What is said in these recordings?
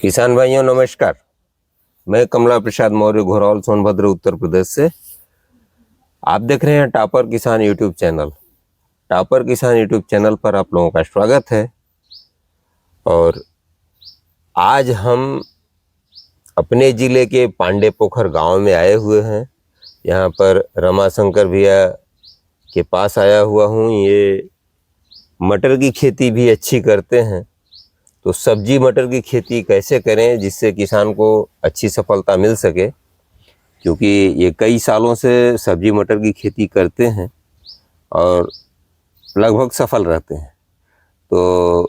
किसान भाइयों नमस्कार। मैं कमला प्रसाद मौर्य घोरौल सोनभद्र उत्तर प्रदेश से। आप देख रहे हैं टॉपर किसान यूट्यूब चैनल। टॉपर किसान यूट्यूब चैनल पर आप लोगों का स्वागत है। और आज हम अपने ज़िले के पांडे पोखर गांव में आए हुए हैं। यहाँ पर रमाशंकर भैया के पास आया हुआ हूँ। ये मटर की खेती भी अच्छी करते हैं। तो सब्जी मटर की खेती कैसे करें जिससे किसान को अच्छी सफलता मिल सके, क्योंकि ये कई सालों से सब्जी मटर की खेती करते हैं और लगभग सफल रहते हैं। तो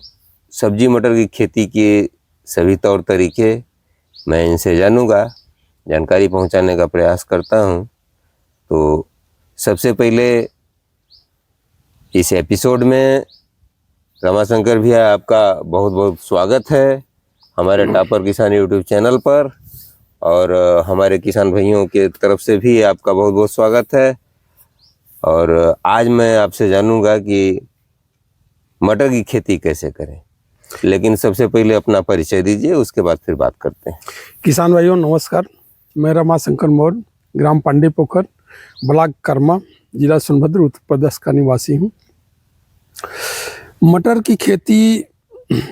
सब्जी मटर की खेती के सभी तौर तरीके मैं इनसे जानूंगा, जानकारी पहुंचाने का प्रयास करता हूं। तो सबसे पहले इस एपिसोड में रमाशंकर भैया आपका बहुत बहुत स्वागत है हमारे टॉपर किसान यूट्यूब चैनल पर। और हमारे किसान भाइयों के तरफ से भी आपका बहुत बहुत स्वागत है। और आज मैं आपसे जानूंगा कि मटर की खेती कैसे करें, लेकिन सबसे पहले अपना परिचय दीजिए, उसके बाद फिर बात करते हैं। किसान भाइयों नमस्कार। मैं रमाशंकर मौर्य, ग्राम पांडे पोखर, ब्लॉक कर्मा, जिला सोनभद्र उत्तर प्रदेश का निवासी हूँ। मटर की खेती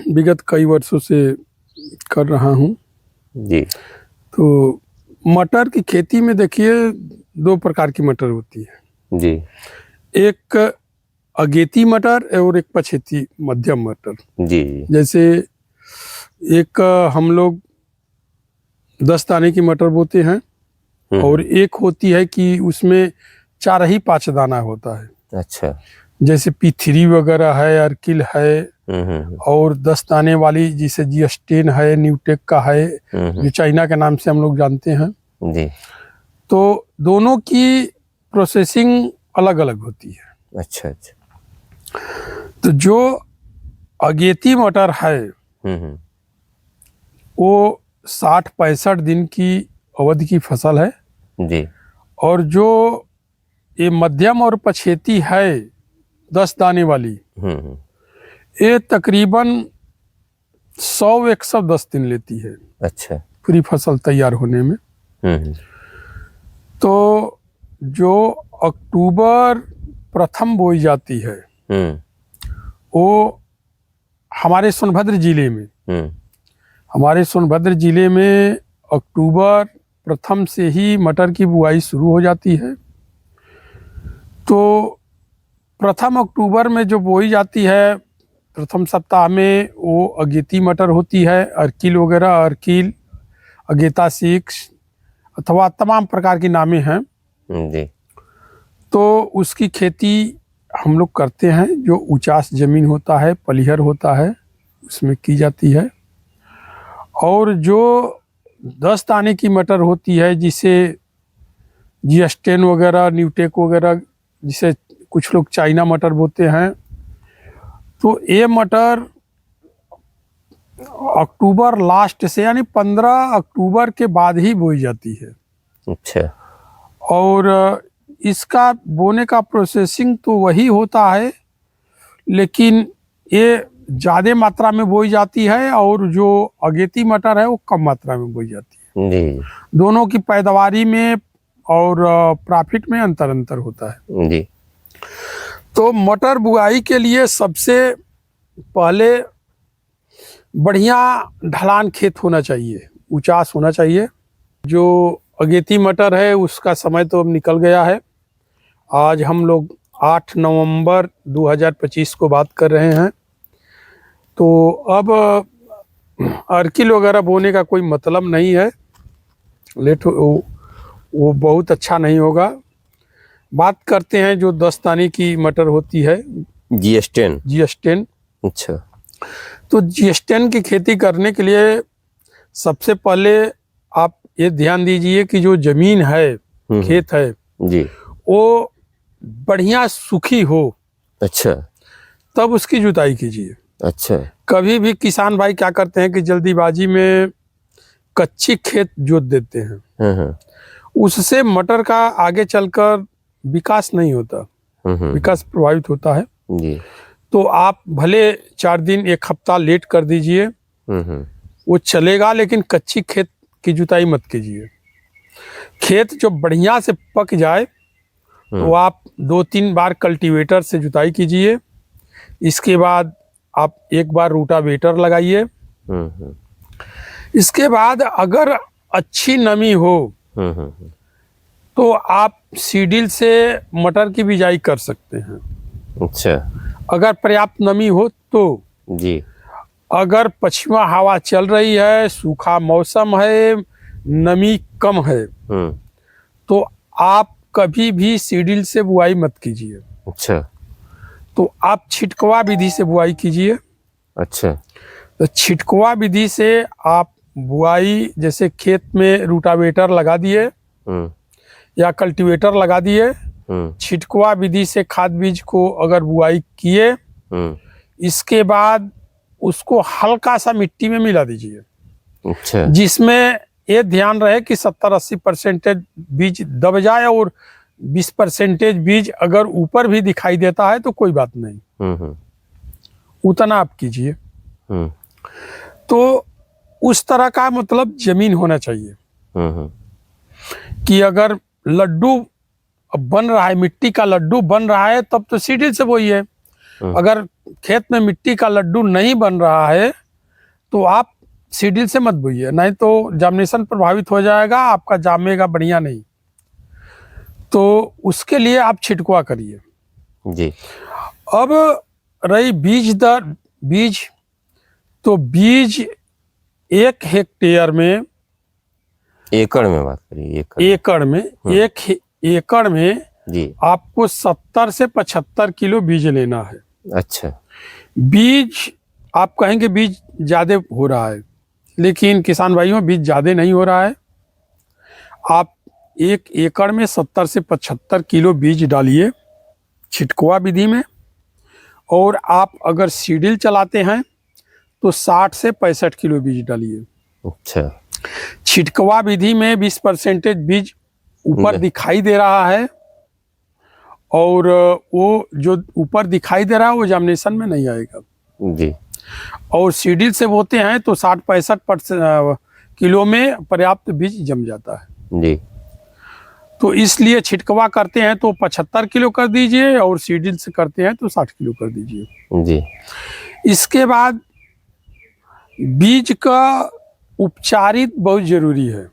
विगत कई वर्षों से कर रहा हूँ जी। तो मटर की खेती में देखिए दो प्रकार की मटर होती है जी। एक अगेती मटर और एक पछेती मध्यम मटर। जी। जैसे एक हम लोग 10 दाने की मटर बोते हैं और एक होती है कि उसमें 4 ही 5 दाना होता है। अच्छा। जैसे P3 वगैरह है, अर्किल है और 10 दाने वाली जिसे जिस्टेन है, न्यूटेक का है, जो चाइना के नाम से हम लोग जानते हैं। जी। तो दोनों की प्रोसेसिंग अलग अलग होती है। अच्छा अच्छा। तो जो अगेती मटर है वो 60-65 दिन की अवधि की फसल है। जी। और जो ये मध्यम और पछेती है 10 दाने वाली, ये तकरीबन 100-110 दिन लेती है। अच्छा। पूरी फसल तैयार होने में। तो जो अक्टूबर प्रथम बोई जाती है वो हमारे सोनभद्र जिले में अक्टूबर प्रथम से ही मटर की बुआई शुरू हो जाती है। तो प्रथम अक्टूबर में जो बोई जाती है, प्रथम सप्ताह में वो अगेती मटर होती है। अर्किल वगैरह, अर्किल, अगेता 6 अथवा तमाम प्रकार की नामें हैं। जी। तो उसकी खेती हम लोग करते हैं। जो उचास जमीन होता है, पलिहर होता है, उसमें की जाती है। और जो 10 दाने की मटर होती है, जिसे जिस्टेन वगैरह, न्यूटेक वगैरह, जिसे कुछ लोग चाइना मटर बोते हैं, तो ये मटर अक्टूबर लास्ट से यानी 15 अक्टूबर के बाद ही बोई जाती है। अच्छा। और इसका बोने का प्रोसेसिंग तो वही होता है, लेकिन ये ज़्यादा मात्रा में बोई जाती है और जो अगेती मटर है वो कम मात्रा में बोई जाती है। जी। दोनों की पैदावारी में और प्रॉफिट में अंतर होता है। जी। तो मटर बुआई के लिए सबसे पहले बढ़िया ढलान खेत होना चाहिए, उचास होना चाहिए। जो अगेती मटर है उसका समय तो अब निकल गया है। आज हम लोग 8 नवंबर 2025 को बात कर रहे हैं। तो अब अर्किल वगैरह बोने का कोई मतलब नहीं है, लेट वो बहुत अच्छा नहीं होगा। बात करते हैं जो 10 दाने की मटर होती है, जिस्टेन। अच्छा। तो जिस्टेन की खेती करने के लिए सबसे पहले आप ये ध्यान दीजिए कि जो जमीन है, खेत है जी, वो बढ़िया सूखी हो। अच्छा। तब उसकी जुताई कीजिए। अच्छा। कभी भी किसान भाई क्या करते हैं कि जल्दीबाजी में कच्ची खेत जोत देते हैं। उससे मटर का आगे चलकर विकास नहीं होता, विकास प्रभावित होता है। जी। तो आप भले 4 दिन 1 हफ्ता लेट कर दीजिए, वो चलेगा, लेकिन कच्ची खेत की जुताई मत कीजिए। खेत जो बढ़िया से पक जाए तो आप 2-3 बार कल्टीवेटर से जुताई कीजिए। इसके बाद आप एक बार रूटावेटर लगाइए। इसके बाद अगर अच्छी नमी हो तो आप सीडिल से मटर की बिजाई कर सकते हैं। अच्छा अगर पर्याप्त नमी हो तो जी। अगर पश्चिमा हवा चल रही है, सूखा मौसम है, नमी कम है, तो आप कभी भी सीडिल से बुआई मत कीजिए। अच्छा। तो आप छिटकवा विधि से बुआई कीजिए। अच्छा। तो छिटकवा विधि से आप बुआई, जैसे खेत में रूटावेटर लगा दिए या कल्टीवेटर लगा दिए, छिटकवा विधि से खाद बीज को अगर बुआई किए, इसके बाद उसको हल्का सा मिट्टी में मिला दीजिए। अच्छा। जिसमें ये ध्यान रहे कि 70-80% बीज दब जाए और 20% बीज अगर ऊपर भी दिखाई देता है तो कोई बात नहीं, उतना आप कीजिए। तो उस तरह का मतलब जमीन होना चाहिए कि अगर लड्डू बन रहा है, मिट्टी का लड्डू बन रहा है, तब तो सीडिल से बोइए। अगर खेत में मिट्टी का लड्डू नहीं बन रहा है तो आप सीडिल से मत बोइए, नहीं तो जार्मिनेशन प्रभावित हो जाएगा, आपका जामेगा बढ़िया नहीं। तो उसके लिए आप छिटकुआ करिए जी। अब रही बीज, तो बीज 1 हेक्टेयर में, एकड़ में बात करिए, एकड़ में 1 एकड़ में जी आपको 70 से 75 किलो बीज लेना है। अच्छा। बीज आप कहेंगे बीज ज्यादा हो रहा है, लेकिन किसान भाइयों बीज ज्यादा नहीं हो रहा है। आप 1 एकड़ में 70 से 75 किलो बीज डालिए छिटकुआ विधि में, और आप अगर सीडिल चलाते हैं तो 60 से 65 किलो बीज डालिए। अच्छा। छिटकुआ विधि में 20% बीज ऊपर दिखाई दे रहा है, और वो जो ऊपर दिखाई दे रहा है वो जार्मिनेशन में नहीं आएगा जी। और सीडिल से बोते हैं तो 60-65% किलो में पर्याप्त बीज जम जाता है जी। तो इसलिए छिटकवा करते हैं तो 75 किलो कर दीजिए, और सीडिल से करते हैं तो 60 किलो कर दीजिए जी। इसके बाद बीज का उपचारित बहुत जरूरी है।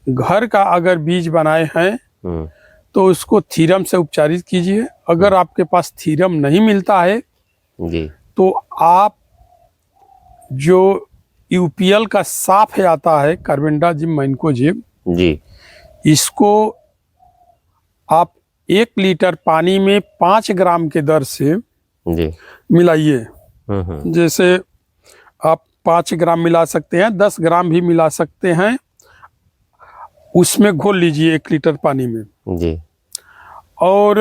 घर का अगर बीज बनाए हैं तो उसको थीरम से उपचारित कीजिए। अगर आपके पास थीरम नहीं मिलता है जी तो आप जो यूपीएल का साफ है आता है, कार्बेंडाजिम मैंकोजेब जी, इसको आप 1 लीटर पानी में 5 ग्राम के दर से जी मिलाइए। जैसे आप 5 ग्राम मिला सकते हैं, 10 ग्राम भी मिला सकते हैं, उसमें घोल लीजिए 1 लीटर पानी में जी। और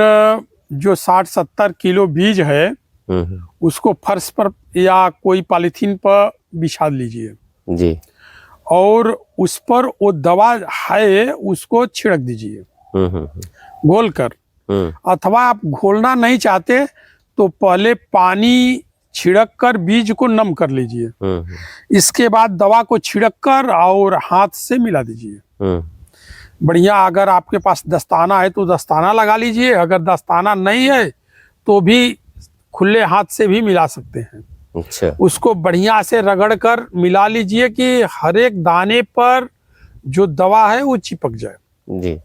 जो 60-70 किलो बीज है उसको फर्श पर या कोई पॉलीथीन पर बिछा लीजिए जी, और उस पर वो दवा है उसको छिड़क दीजिए घोल कर। अथवा आप घोलना नहीं चाहते तो पहले पानी छिड़क कर बीज को नम कर लीजिए, इसके बाद दवा को छिड़क कर और हाथ से मिला दीजिए बढ़िया। अगर आपके पास दस्ताना है तो दस्ताना लगा लीजिए, अगर दस्ताना नहीं है तो भी खुले हाथ से भी मिला सकते हैं। अच्छा। उसको बढ़िया से रगड़ कर मिला लीजिए कि हर एक दाने पर जो दवा है वो चिपक जाए जी।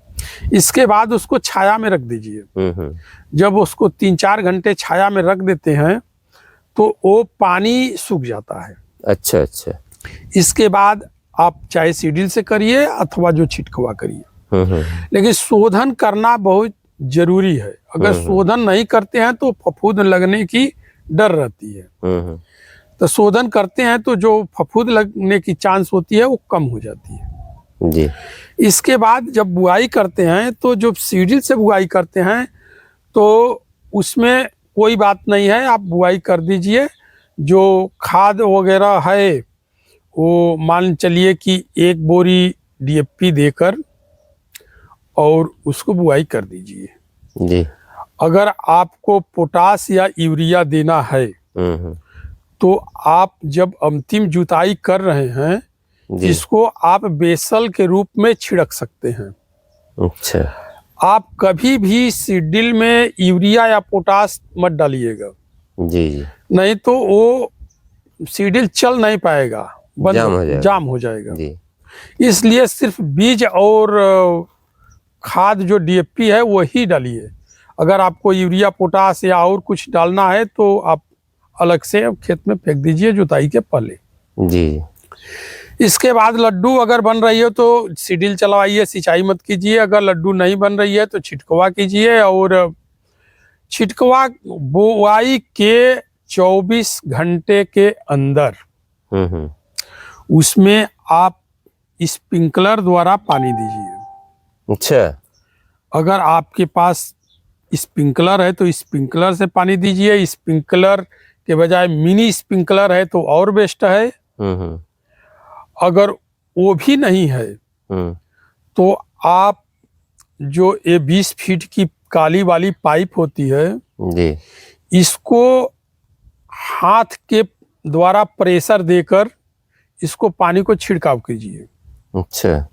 इसके बाद उसको छाया में रख दीजिए। जब उसको 3-4 घंटे छाया में रख देते हैं तो वो पानी सूख जाता है। अच्छा अच्छा। इसके बाद आप चाहे सीडिल से करिए अथवा जो छिटकवा करिए, लेकिन शोधन करना बहुत जरूरी है। अगर शोधन नहीं करते हैं तो फफूंद लगने की डर रहती है, तो शोधन करते हैं तो जो फफूंद लगने की चांस होती है वो कम हो जाती है जी। इसके बाद जब बुआई करते हैं तो जो सीडिल से बुआई करते हैं तो उसमें कोई बात नहीं है, आप बुआई कर दीजिए। जो खाद वगैरह है वो मान चलिए कि 1 बोरी डीएपी देकर और उसको बुआई कर दीजिए जी। अगर आपको पोटास या यूरिया देना है तो आप जब अंतिम जुताई कर रहे हैं, जी। इसको आप बेसल के रूप में छिड़क सकते हैं। अच्छा। आप कभी भी सीड्रिल में यूरिया या पोटाश मत डालिएगा, जी जी। नहीं तो वो सीड्रिल चल नहीं पाएगा, जाम हो जाएगा। जी। इसलिए सिर्फ बीज और खाद जो डीएपी है वही डालिए। अगर आपको यूरिया पोटाश या और कुछ डालना है तो आप अलग से खेत में फेंक दीजिए जुताई के पहले। जी। इसके बाद लड्डू अगर बन रही हो तो सीड्रिल चलवाइए, सिंचाई मत कीजिए। अगर लड्डू नहीं बन रही है तो छिटकवा कीजिए। और छिटकवा बुआई के 24 घंटे के अंदर उसमें आप स्प्रिंकलर द्वारा पानी दीजिए। अच्छा। अगर आपके पास स्प्रिंकलर है तो स्प्रिंकलर से पानी दीजिए। स्प्रिंकलर के बजाय मिनी स्प्रिंकलर है तो और बेस्ट है। अगर वो भी नहीं है तो आप जो ये 20 फीट की काली वाली पाइप होती है जी, इसको हाथ के द्वारा प्रेशर देकर इसको पानी को छिड़काव कीजिए। अच्छा।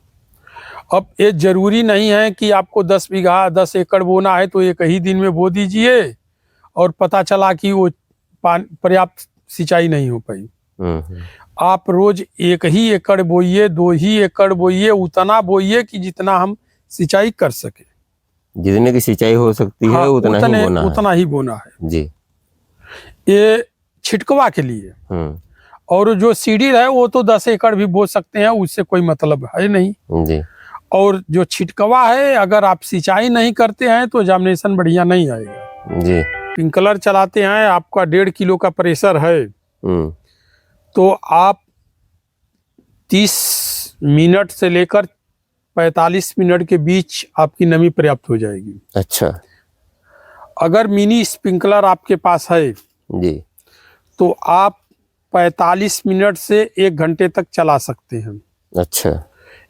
अब ये जरूरी नहीं है कि आपको 10 बीघा 10 एकड़ बोना है तो एक ही दिन में बो दीजिए और पता चला कि वो पर्याप्त सिंचाई नहीं हो पाई। आप रोज 1 ही एकड़ बोइए, 2 ही एकड़ बोइए, उतना बोइए कि जितना हम सिंचाई कर सके। जितने की सिंचाई हो सकती है उतना ही बोना है। जी। ये छिटकवा के लिए। और जो सीढ़ी है वो तो 10 एकड़ भी बो सकते हैं, उससे कोई मतलब है नहीं। जी। और जो छिटकवा है अगर आप सिंचाई नहीं करते हैं तो जार्मिनेशन बढ़िया नहीं आएगा। जी। स्प्रिंकलर चलाते हैं, आपका 1.5 किलो का प्रेशर है तो आप 30 मिनट से लेकर 45 मिनट के बीच आपकी नमी पर्याप्त हो जाएगी। अच्छा। अगर मिनी स्प्रिंकलर आपके पास है जी तो आप 45 मिनट से 1 घंटे तक चला सकते हैं। अच्छा।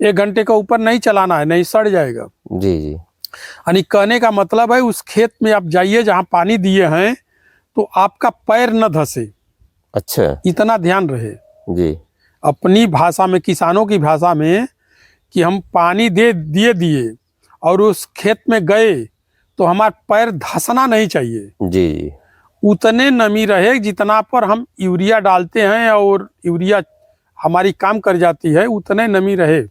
1 घंटे का ऊपर नहीं चलाना है, नहीं सड़ जाएगा। जी जी। यानी कहने का मतलब है उस खेत में आप जाइए जहां पानी दिए हैं तो आपका पैर न धंसे। अच्छा। इतना ध्यान रहे जी। अपनी भाषा में, किसानों की भाषा में, कि हम पानी दिए और उस खेत में गए तो हमारा पैर धंसना नहीं चाहिए। जी जी। उतने नमी रहे जितना पर हम यूरिया डालते हैं और यूरिया हमारी काम कर जाती है, उतने नमी रहे।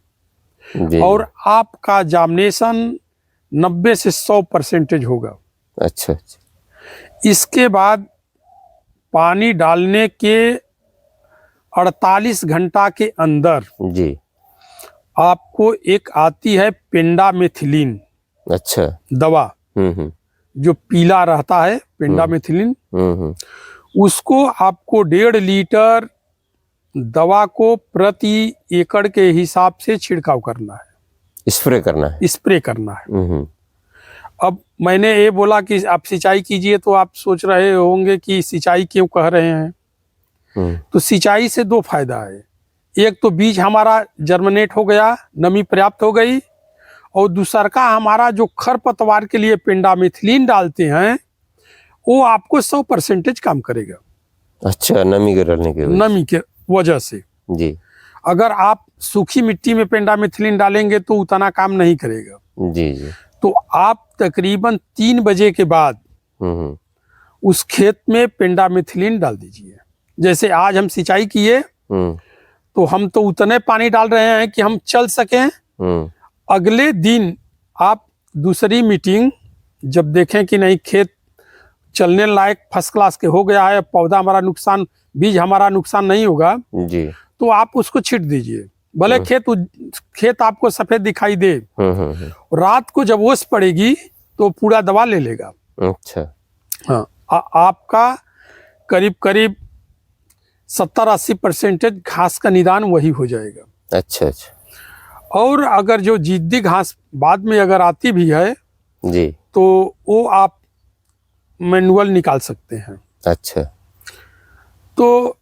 जी। और आपका जार्मिनेशन 90 से 100% होगा। अच्छा। इसके बाद पानी डालने के 48 घंटा के अंदर जी आपको एक आती है पेंडामेथिलीन। अच्छा। दवा जो पीला रहता है, पेंडामेथिलीन। उसको आपको 1.5 लीटर दवा को प्रति एकड़ के हिसाब से छिड़काव करना है, स्प्रे करना है। अब मैंने ये बोला कि आप सिंचाई कीजिए तो आप सोच रहे होंगे कि सिंचाई क्यों कह रहे हैं। तो सिंचाई से 2 फायदा है। एक तो बीज हमारा जर्मिनेट हो गया, नमी पर्याप्त हो गई, और दूसरा का हमारा जो खरपतवार के लिए पेंडामेथिलीन डालते हैं वो आपको 100% काम करेगा। अच्छा। नमी के वजह से। जी। अगर आप सूखी मिट्टी में पेंडामेथिलीन डालेंगे तो उतना काम नहीं करेगा। जी जी। तो आप तकरीबन 3 बजे के बाद उस खेत में पेंडामेथिलीन डाल दीजिए। जैसे आज हम सिंचाई किए तो हम तो उतने पानी डाल रहे हैं कि हम चल सकें। अगले दिन आप दूसरी मीटिंग जब देखें कि नहीं खेत चलने लायक फर्स्ट क्लास के हो गया है, पौधा हमारा नुकसान, बीज हमारा नुकसान नहीं होगा जी, तो आप उसको छींट दीजिए। भले खेत आपको सफेद दिखाई दे, रात को जब ओस पड़ेगी तो पूरा दवा ले लेगा। अच्छा। हाँ, आपका करीब करीब 70-80% घास का निदान वही हो जाएगा। अच्छा अच्छा। और अगर जो जिद्दी घास बाद में अगर आती भी है जी तो वो आप मैनुअल निकाल सकते हैं। अच्छा। तो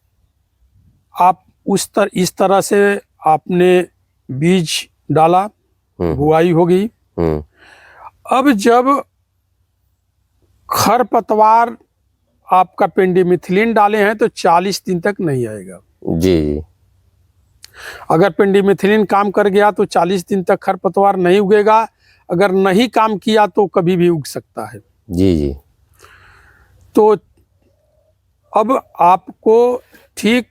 आप इस तरह से आपने बीज डाला, बुआई होगी। अब जब खरपतवार आपका पेंडिमिथिलिन डाले हैं तो 40 दिन तक नहीं आएगा। जी जी। अगर पेंडिमिथिलिन काम कर गया तो 40 दिन तक खरपतवार नहीं उगेगा। अगर नहीं काम किया तो कभी भी उग सकता है। जी जी। तो अब आपको ठीक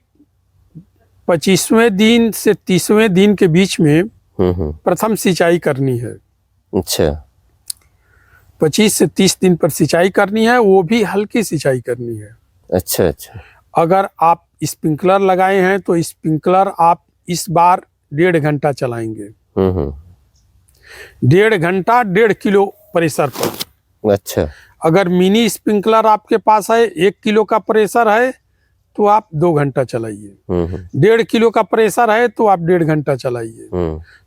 25वें दिन से 30वें दिन के बीच में प्रथम सिंचाई करनी है। अच्छा। 25 से 30 दिन पर सिंचाई करनी है, वो भी हल्की सिंचाई करनी है। अच्छा अच्छा। अगर आप स्प्रिंकलर लगाए हैं तो स्प्रिंकलर आप इस बार 1.5 घंटा चलाएंगे। 1.5 घंटा 1.5 किलो प्रेशर पर। अच्छा। अगर मिनी स्प्रिंकलर आपके पास है 1 किलो का प्रेशर है तो आप 2 घंटा चलाइए। 1.5 किलो का प्रेशर है तो आप 1.5 घंटा चलाइए।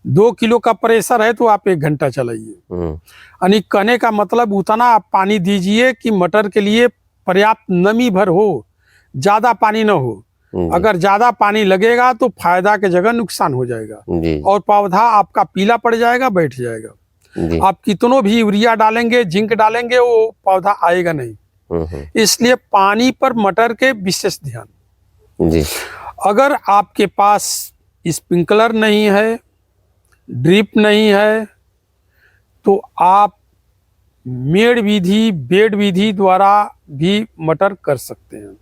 2 किलो का प्रेशर है तो आप 1 घंटा चलाइए। यानी कहने का मतलब उतना आप पानी दीजिए कि मटर के लिए पर्याप्त नमी भर हो, ज्यादा पानी न हो। अगर ज्यादा पानी लगेगा तो फायदा के जगह नुकसान हो जाएगा जी। और पौधा आपका पीला पड़ जाएगा, बैठ जाएगा। जी। आप कितनों भी यूरिया डालेंगे, जिंक डालेंगे, वो पौधा आएगा नहीं। इसलिए पानी पर मटर के विशेष ध्यान। जी। अगर आपके पास स्प्रिंकलर नहीं है, ड्रिप नहीं है, तो आप मेड़ विधि, बेड विधि द्वारा भी मटर कर सकते हैं।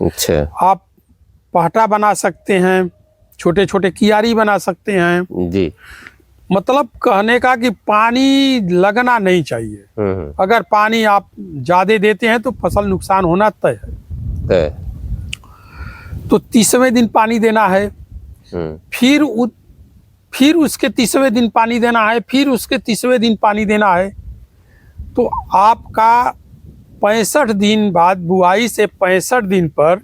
अच्छा। आप पहटा बना सकते हैं, छोटे छोटे कियारी बना सकते हैं। जी। मतलब कहने का कि पानी लगना नहीं चाहिए। अगर पानी आप ज्यादा देते हैं तो फसल नुकसान होना तय है। तो 30वें दिन पानी देना है। फिर उसके 30वें दिन पानी देना है, फिर उसके 30वें दिन पानी देना है। तो आपका 65 दिन बाद, बुआई से 65 दिन पर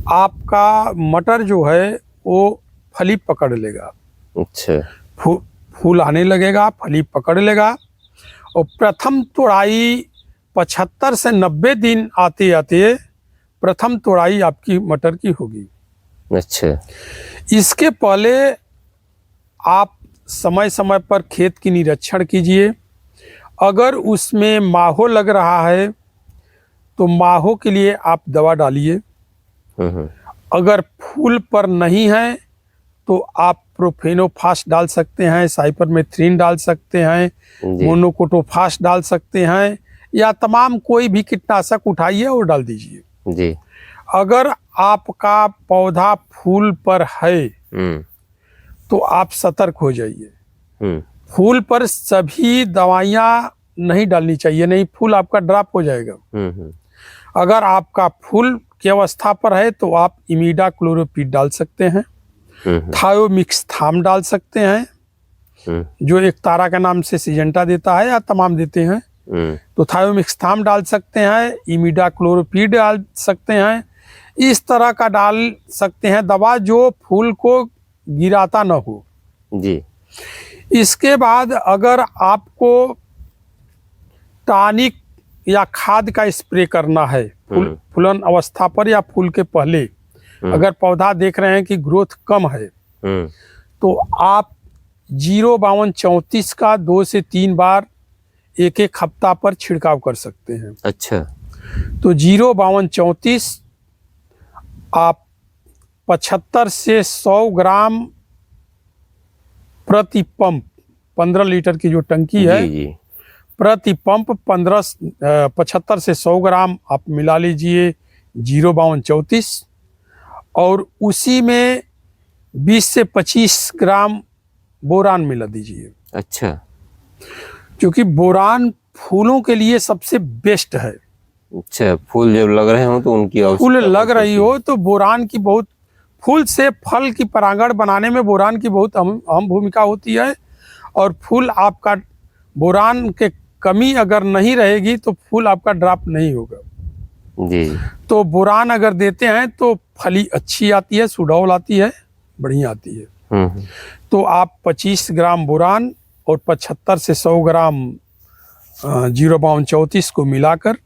आपका मटर जो है वो फली पकड़ लेगा। अच्छा। फूल आने लगेगा, फली पकड़ लेगा। और प्रथम तोड़ाई 75 से 90 दिन आते आते प्रथम तोड़ाई आपकी मटर की होगी। अच्छा। इसके पहले आप समय समय पर खेत की निरीक्षण कीजिए। अगर उसमें माहो लग रहा है तो माहो के लिए आप दवा डालिए। अगर फूल पर नहीं है तो आप प्रोफेनोफास डाल सकते हैं, साइपरमेथ्रिन डाल सकते हैं, मोनोकोटोफास डाल सकते हैं, या तमाम कोई भी कीटनाशक उठाइए और डाल दीजिए। जी। अगर आपका पौधा फूल पर है तो आप सतर्क हो जाइए। फूल पर सभी दवाइयाँ नहीं डालनी चाहिए, नहीं फूल आपका ड्रॉप हो जाएगा। अगर आपका फूल की अवस्था पर है तो आप इमिडाक्लोरोपिड डाल सकते हैं, थायोमिक्सथाम डाल सकते हैं, जो एक तारा के नाम से सिजेंटा देता है या तमाम देते हैं। तो थायोमिक्सथाम डाल सकते हैं, इमिडाक्लोरोपिड डाल सकते हैं। इस तरह का डाल सकते हैं दवा जो फूल को गिराता न हो। जी। इसके बाद अगर आपको टॉनिक या खाद का स्प्रे करना है फूलन अवस्था पर या फूल के पहले, अगर पौधा देख रहे हैं कि ग्रोथ कम है, तो आप 05234 का 2 से 3 बार एक हफ्ता पर छिड़काव कर सकते हैं। अच्छा। तो 05234 आप 75 से 100 ग्राम प्रति पंप, 15 लीटर की जो टंकी है, जी। प्रति पंप 75 से 100 ग्राम आप मिला लीजिए 05234, और उसी में 20 से 25 ग्राम बोरान मिला दीजिए। अच्छा। क्योंकि बोरान फूलों के लिए सबसे बेस्ट है। अच्छा, फूल जब लग रहे हो तो उनकी फूल लग रही हो तो बोरान की बहुत, फूल से फल की परागण बनाने में बोरान की बहुत अहम भूमिका होती है। और फूल आपका बोरान के कमी अगर नहीं रहेगी तो फूल आपका ड्रॉप नहीं होगा। जी। तो बोरान अगर देते हैं तो फली अच्छी आती है, सुडौल आती है, बढ़िया आती है। तो आप 25 ग्राम बोरान और 75 से 100 ग्राम 05234 को मिलाकर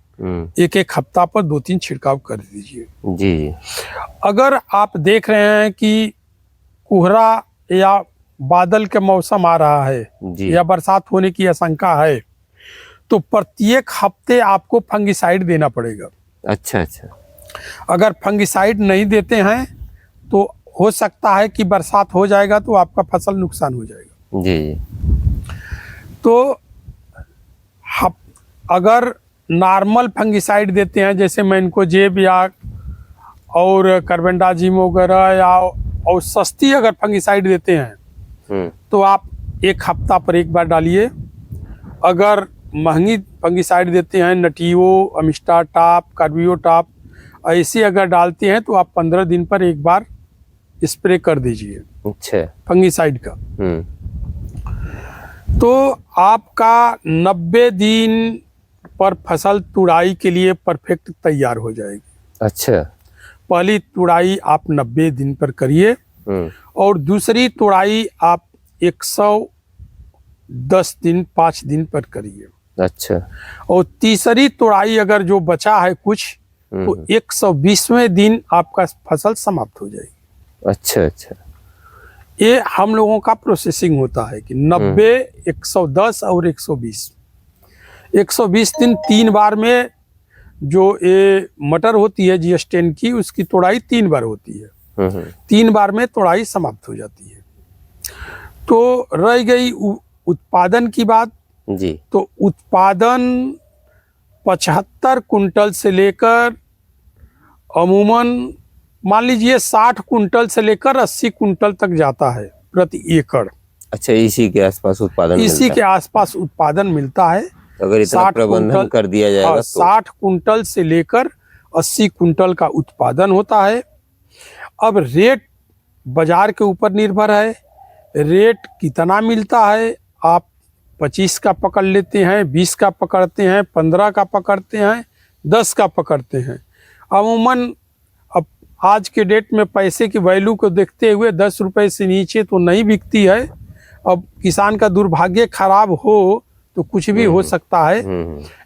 एक हफ्ता पर 2-3 छिड़काव कर दीजिए। जी। अगर आप देख रहे हैं कि कोहरा या बादल के मौसम आ रहा है या बरसात होने की आशंका है, तो प्रत्येक हफ्ते आपको फंगिसाइड देना पड़ेगा। अच्छा अच्छा। अगर फंगिसाइड नहीं देते हैं तो हो सकता है कि बरसात हो जाएगा तो आपका फसल नुकसान हो जाएगा। जी जी। तो अगर नॉर्मल फंगिसाइड देते हैं जैसे मैनकोजेब या और कार्बेंडाजिम वगैरह या और सस्ती अगर फंगिसाइड देते हैं तो आप एक हफ्ता पर एक बार डालिए। अगर महंगी फंगिसाइड देते हैं नटियो, अमिस्टार टॉप, कार्बियो टॉप, ऐसे अगर डालते हैं तो आप 15 दिन पर एक बार स्प्रे कर दीजिए अच्छा फंगिसाइड का। तो आपका 90 दिन पर फसल तुड़ाई के लिए परफेक्ट तैयार हो जाएगी। अच्छा। पहली तुड़ाई आप 90 दिन पर करिए और दूसरी तुड़ाई आप 110 दिन 5 दिन पर करिए। अच्छा। और तीसरी तुड़ाई अगर जो बचा है कुछ तो 120वें दिन आपका फसल समाप्त हो जाएगी। अच्छा अच्छा। ये हम लोगों का प्रोसेसिंग होता है कि 90, 110 और 120। 120 दिन 3 बार में जो ये मटर होती है GS10 की उसकी तोड़ाई 3 बार होती है। 3 बार में तोड़ाई समाप्त हो जाती है। तो रह गई उत्पादन की बात जी। तो उत्पादन 75 कुंटल से लेकर अमूमन मान लीजिए 60 कुंटल से लेकर 80 कुंटल तक जाता है प्रति एकड़। अच्छा, इसी के आसपास उत्पादन इसी के आसपास उत्पादन मिलता है। अगर इतना प्रबंधन कर दिया जाएगा तो 60 कुंटल से लेकर 80 कुंटल का उत्पादन होता है। अब रेट बाजार के ऊपर निर्भर है, रेट कितना मिलता है। आप 25 का पकड़ लेते हैं, 20 का पकड़ते हैं, 15 का पकड़ते हैं, 10 का पकड़ते हैं। अमूमन अब आज के डेट में पैसे की वैल्यू को देखते हुए 10 रुपए से नीचे तो नहीं बिकती है। अब किसान का दुर्भाग्य खराब हो तो कुछ भी हो सकता है,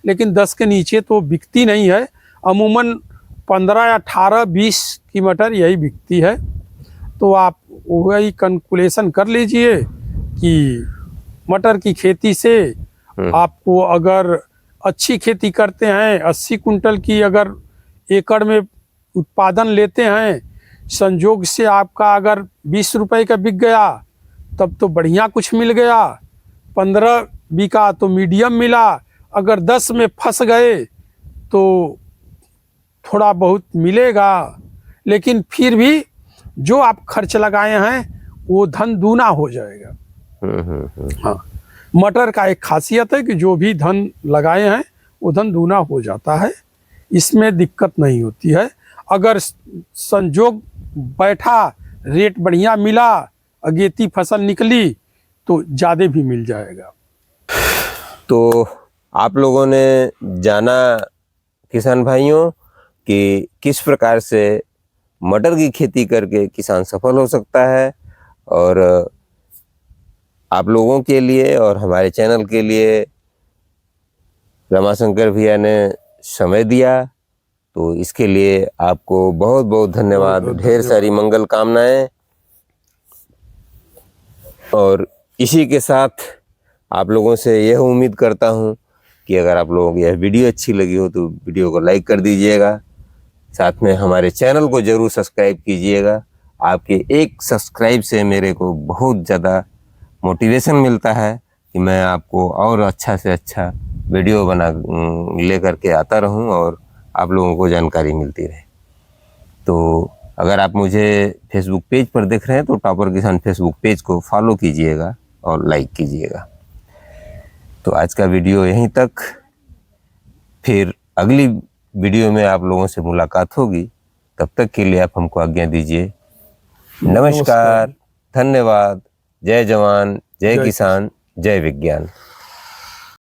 लेकिन 10 के नीचे तो बिकती नहीं है। अमूमन 15, 18, 20 की मटर यही बिकती है। तो आप वही कैलकुलेशन कर लीजिए कि मटर की खेती से आपको अगर अच्छी खेती करते हैं 80 कुंटल की अगर एकड़ में उत्पादन लेते हैं, संजोग से आपका अगर 20 रुपए का बिक गया तब तो बढ़िया कुछ मिल गया, 15 बिका तो मीडियम मिला, अगर 10 में फंस गए तो थोड़ा बहुत मिलेगा, लेकिन फिर भी जो आप खर्च लगाए हैं वो धन दूना हो जाएगा। हाँ, मटर का एक खासियत है कि जो भी धन लगाए हैं वो धन दूना हो जाता है, इसमें दिक्कत नहीं होती है। अगर संजोग बैठा, रेट बढ़िया मिला, अगेती फसल निकली तो ज़्यादा भी मिल जाएगा। तो आप लोगों ने जाना किसान भाइयों कि किस प्रकार से मटर की खेती करके किसान सफल हो सकता है, और आप लोगों के लिए और हमारे चैनल के लिए रमाशंकर भैया ने समय दिया, तो इसके लिए आपको बहुत बहुत धन्यवाद। ढेर सारी मंगल कामनाएं। और इसी के साथ आप लोगों से यह उम्मीद करता हूं कि अगर आप लोगों को यह वीडियो अच्छी लगी हो तो वीडियो को लाइक कर दीजिएगा, साथ में हमारे चैनल को जरूर सब्सक्राइब कीजिएगा। आपके एक सब्सक्राइब से मेरे को बहुत ज़्यादा मोटिवेशन मिलता है कि मैं आपको और अच्छा से अच्छा वीडियो बना लेकर के आता रहूं और आप लोगों को जानकारी मिलती रहे। तो अगर आप मुझे फेसबुक पेज पर देख रहे हैं तो टॉपर किसान फेसबुक पेज को फॉलो कीजिएगा और लाइक कीजिएगा। तो आज का वीडियो यहीं तक, फिर अगली वीडियो में आप लोगों से मुलाकात होगी। तब तक के लिए आप हमको आज्ञा दीजिए। नमस्कार, धन्यवाद। जय जवान, जय किसान, जय विज्ञान।